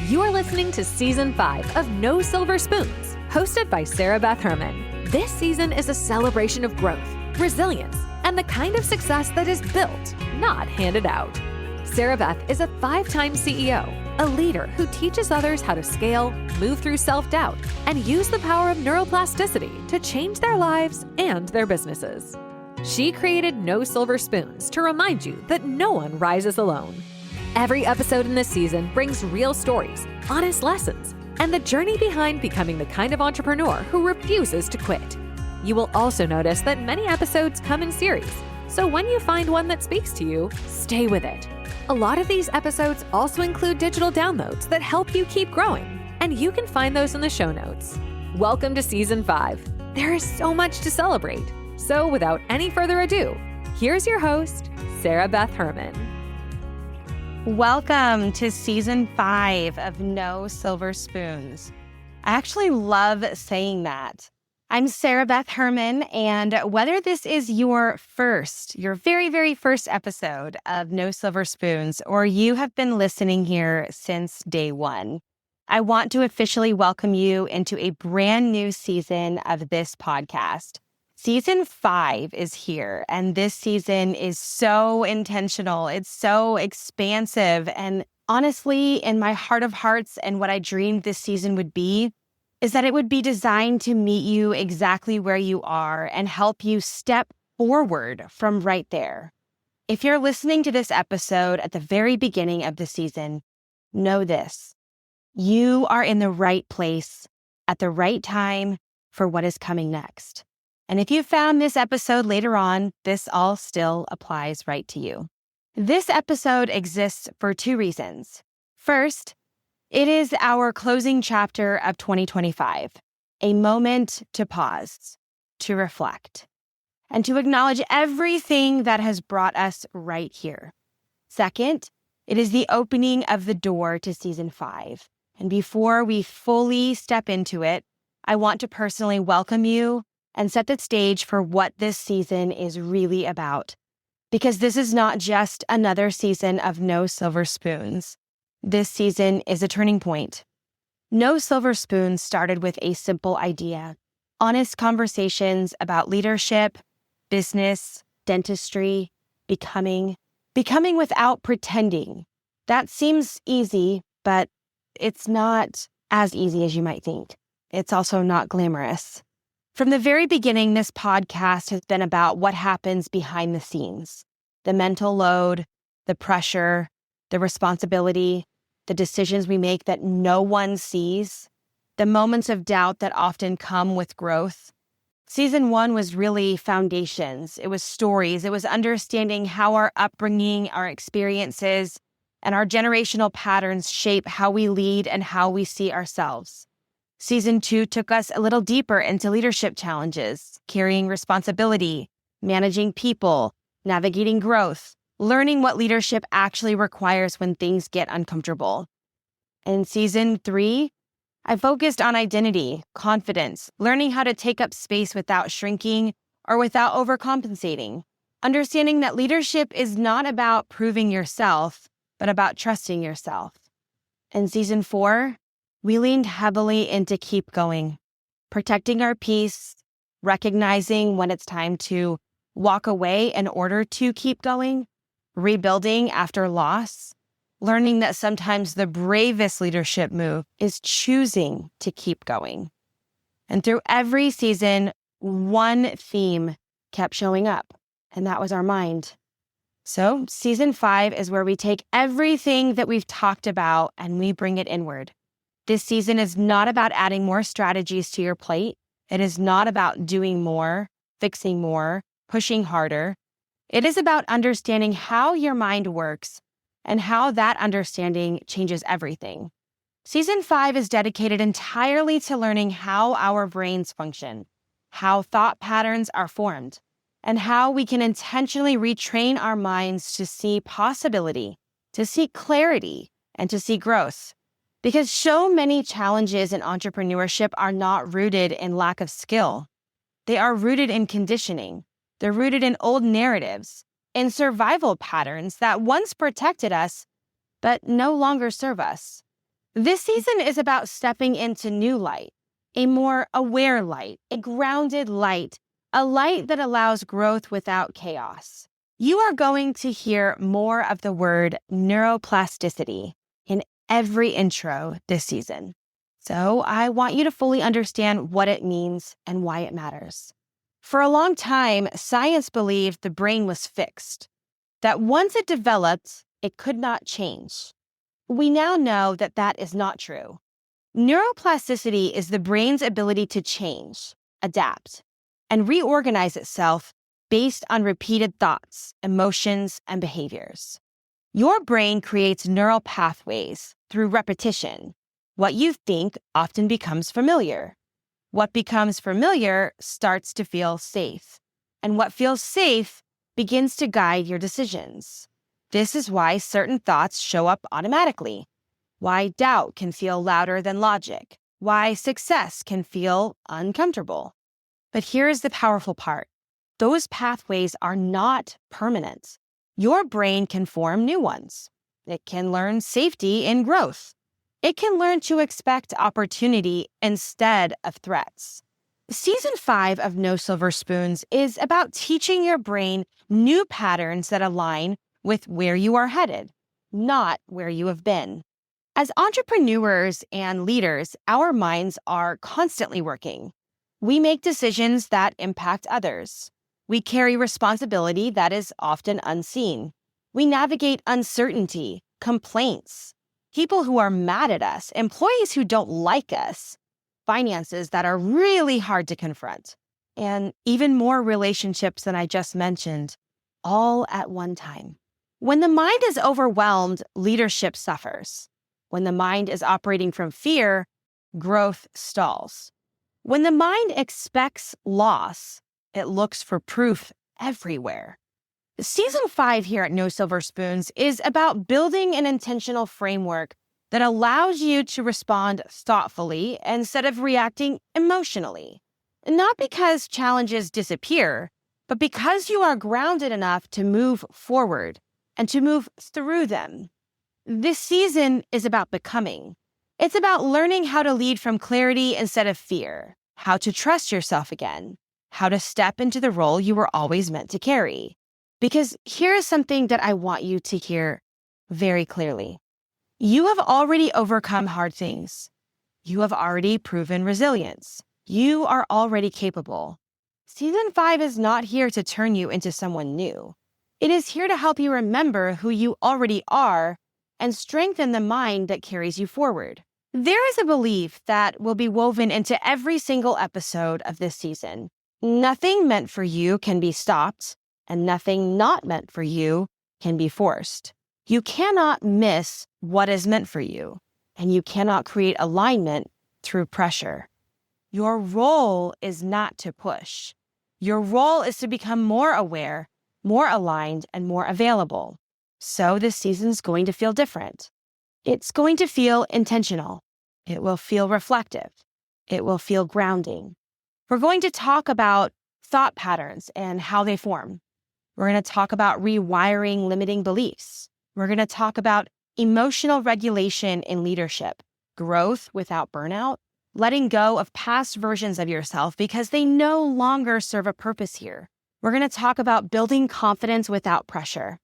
You're listening to Season 5 of No Silver Spoons, hosted by Sarah Beth Herman. This season is a celebration of growth, resilience, and the kind of success that is built, not handed out. Sarah Beth is a 5-time CEO, a leader who teaches others how to scale, move through self-doubt, and use the power of neuroplasticity to change their lives and their businesses. She created No Silver Spoons to remind you that no one rises alone. Every episode in this season brings real stories, honest lessons, and the journey behind becoming the kind of entrepreneur who refuses to quit. You will also notice that many episodes come in series, so when you find one that speaks to you, stay with it. A lot of these episodes also include digital downloads that help you keep growing, and you can find those in the show notes. Welcome to Season 5. There is so much to celebrate. So without any further ado, here's your host, Sarah Beth Herman. Welcome to Season 5 of No Silver Spoons. I actually love saying that. I'm Sarah Beth Herman, and whether this is your very, very first episode of No Silver Spoons, or you have been listening here since day one, I want to officially welcome you into a brand new season of this podcast. Season 5 is here, and this season is so intentional. It's so expansive. And honestly, in my heart of hearts and what I dreamed this season would be, is that it would be designed to meet you exactly where you are and help you step forward from right there. If you're listening to this episode at the very beginning of the season, know this: you are in the right place at the right time for what is coming next. And if you found this episode later on, this all still applies right to you. This episode exists for 2 reasons. First, it is our closing chapter of 2025, a moment to pause, to reflect, and to acknowledge everything that has brought us right here. Second, it is the opening of the door to Season 5. And before we fully step into it, I want to personally welcome you and set the stage for what this season is really about. Because this is not just another season of No Silver Spoons. This season is a turning point. No Silver Spoons started with a simple idea: honest conversations about leadership, business, dentistry, becoming without pretending. That seems easy, but it's not as easy as you might think. It's also not glamorous. From the very beginning, this podcast has been about what happens behind the scenes: the mental load, the pressure, the responsibility, the decisions we make that no one sees, the moments of doubt that often come with growth. Season 1 was really foundations. It was stories. It was understanding how our upbringing, our experiences, and our generational patterns shape how we lead and how we see ourselves. Season 2 took us a little deeper into leadership challenges, carrying responsibility, managing people, navigating growth, learning what leadership actually requires when things get uncomfortable. In Season 3, I focused on identity, confidence, learning how to take up space without shrinking or without overcompensating, understanding that leadership is not about proving yourself, but about trusting yourself. In Season 4, we leaned heavily into keep going, protecting our peace, recognizing when it's time to walk away in order to keep going, rebuilding after loss, learning that sometimes the bravest leadership move is choosing to keep going. And through every season, one theme kept showing up, and that was our mind. So Season 5 is where we take everything that we've talked about and we bring it inward. This season is not about adding more strategies to your plate. It is not about doing more, fixing more, pushing harder. It is about understanding how your mind works and how that understanding changes everything. Season 5 is dedicated entirely to learning how our brains function, how thought patterns are formed, and how we can intentionally retrain our minds to see possibility, to see clarity, and to see growth. Because so many challenges in entrepreneurship are not rooted in lack of skill. They are rooted in conditioning. They're rooted in old narratives, in survival patterns that once protected us, but no longer serve us. This season is about stepping into new light, a more aware light, a grounded light, a light that allows growth without chaos. You are going to hear more of the word neuroplasticity in every intro this season. So I want you to fully understand what it means and why it matters. For a long time, science believed the brain was fixed, that once it developed, it could not change. We now know that that is not true. Neuroplasticity is the brain's ability to change, adapt, and reorganize itself based on repeated thoughts, emotions, and behaviors. Your brain creates neural pathways through repetition. What you think often becomes familiar. What becomes familiar starts to feel safe, and what feels safe begins to guide your decisions. This is why certain thoughts show up automatically, why doubt can feel louder than logic, why success can feel uncomfortable. But here's the powerful part. Those pathways are not permanent. Your brain can form new ones. It can learn safety in growth. It can learn to expect opportunity instead of threats. Season 5 of No Silver Spoons is about teaching your brain new patterns that align with where you are headed, not where you have been. As entrepreneurs and leaders, our minds are constantly working. We make decisions that impact others. We carry responsibility that is often unseen. We navigate uncertainty, complaints, people who are mad at us, employees who don't like us, finances that are really hard to confront, and even more relationships than I just mentioned, all at one time. When the mind is overwhelmed, leadership suffers. When the mind is operating from fear, growth stalls. When the mind expects loss, it looks for proof everywhere. Season 5 here at No Silver Spoons is about building an intentional framework that allows you to respond thoughtfully instead of reacting emotionally. Not because challenges disappear, but because you are grounded enough to move forward and to move through them. This season is about becoming. It's about learning how to lead from clarity instead of fear, how to trust yourself again, how to step into the role you were always meant to carry. Because here is something that I want you to hear very clearly. You have already overcome hard things. You have already proven resilience. You are already capable. Season 5 is not here to turn you into someone new. It is here to help you remember who you already are and strengthen the mind that carries you forward. There is a belief that will be woven into every single episode of this season. Nothing meant for you can be stopped, and nothing not meant for you can be forced. You cannot miss what is meant for you, and you cannot create alignment through pressure. Your role is not to push. Your role is to become more aware, more aligned, and more available. So this season's going to feel different. It's going to feel intentional. It will feel reflective. It will feel grounding. We're going to talk about thought patterns and how they form. We're going to talk about rewiring limiting beliefs. We're going to talk about emotional regulation in leadership, growth without burnout, letting go of past versions of yourself because they no longer serve a purpose here. We're going to talk about building confidence without pressure.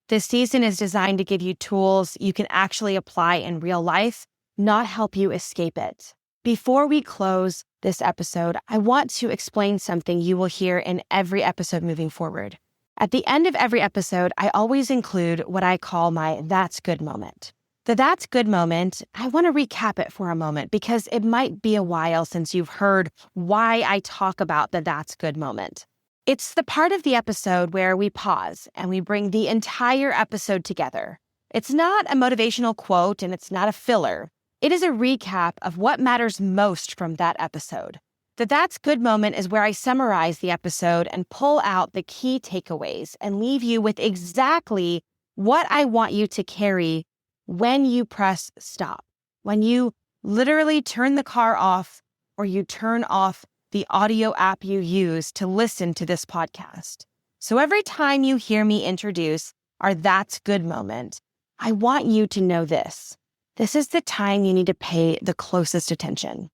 This season is designed to give you tools you can actually apply in real life, not help you escape it. Before we close this episode, I want to explain something you will hear in every episode moving forward. At the end of every episode, I always include what I call my That's Good moment. The That's Good moment, I want to recap it for a moment because it might be a while since you've heard why I talk about the That's Good moment. It's the part of the episode where we pause and we bring the entire episode together. It's not a motivational quote and it's not a filler. It is a recap of what matters most from that episode. The That's Good moment is where I summarize the episode and pull out the key takeaways and leave you with exactly what I want you to carry when you press stop, when you literally turn the car off or you turn off the audio app you use to listen to this podcast. So every time you hear me introduce our That's Good moment, I want you to know this. this is the time you need to pay the closest attention.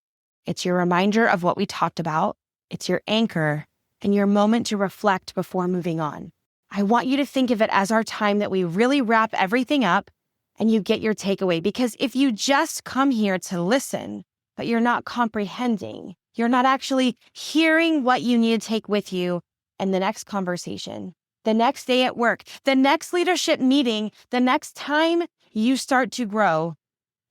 It's your reminder of what we talked about. It's your anchor and your moment to reflect before moving on. I want you to think of it as our time that we really wrap everything up and you get your takeaway. Because if you just come here to listen, but you're not comprehending, you're not actually hearing what you need to take with you in the next conversation, the next day at work, the next leadership meeting, the next time you start to grow,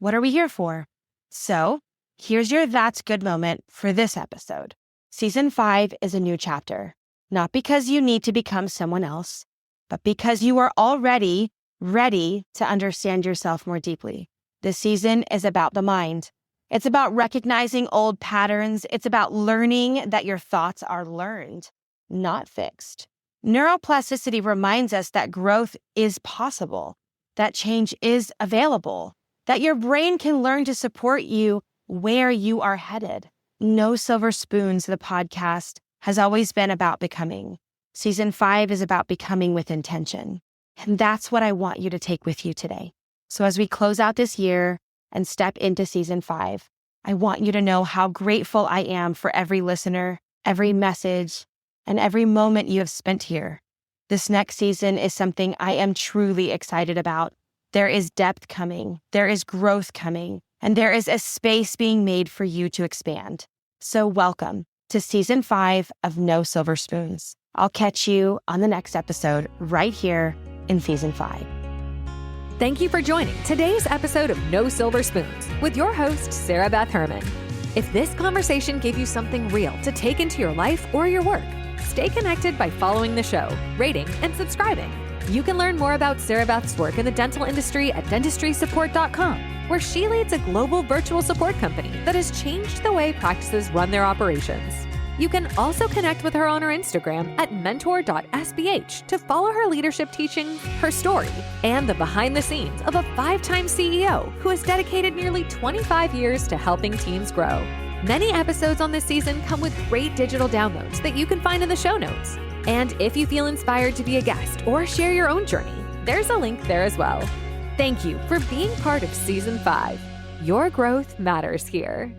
what are we here for? So here's your That's Good moment for this episode. Season 5 is a new chapter, not because you need to become someone else, but because you are already ready to understand yourself more deeply. This season is about the mind. It's about recognizing old patterns. It's about learning that your thoughts are learned, not fixed. Neuroplasticity reminds us that growth is possible, that change is available, that your brain can learn to support you where you are headed. No Silver Spoons, the podcast, has always been about becoming. Season 5 is about becoming with intention. And that's what I want you to take with you today. So as we close out this year and step into Season 5, I want you to know how grateful I am for every listener, every message, and every moment you have spent here. This next season is something I am truly excited about. There is depth coming, there is growth coming, and there is a space being made for you to expand. So welcome to Season 5 of No Silver Spoons. I'll catch you on the next episode right here in Season 5. Thank you for joining today's episode of No Silver Spoons with your host, Sarah Beth Herman. If this conversation gave you something real to take into your life or your work, stay connected by following the show, rating, and subscribing. You can learn more about Sarah Beth's work in the dental industry at dentistrysupport.com, where she leads a global virtual support company that has changed the way practices run their operations. You can also connect with her on her Instagram at mentor.sbh to follow her leadership teachings, her story, and the behind the scenes of a 5-time CEO who has dedicated nearly 25 years to helping teams grow. Many episodes on this season come with great digital downloads that you can find in the show notes. And if you feel inspired to be a guest or share your own journey, there's a link there as well. Thank you for being part of Season 5. Your growth matters here.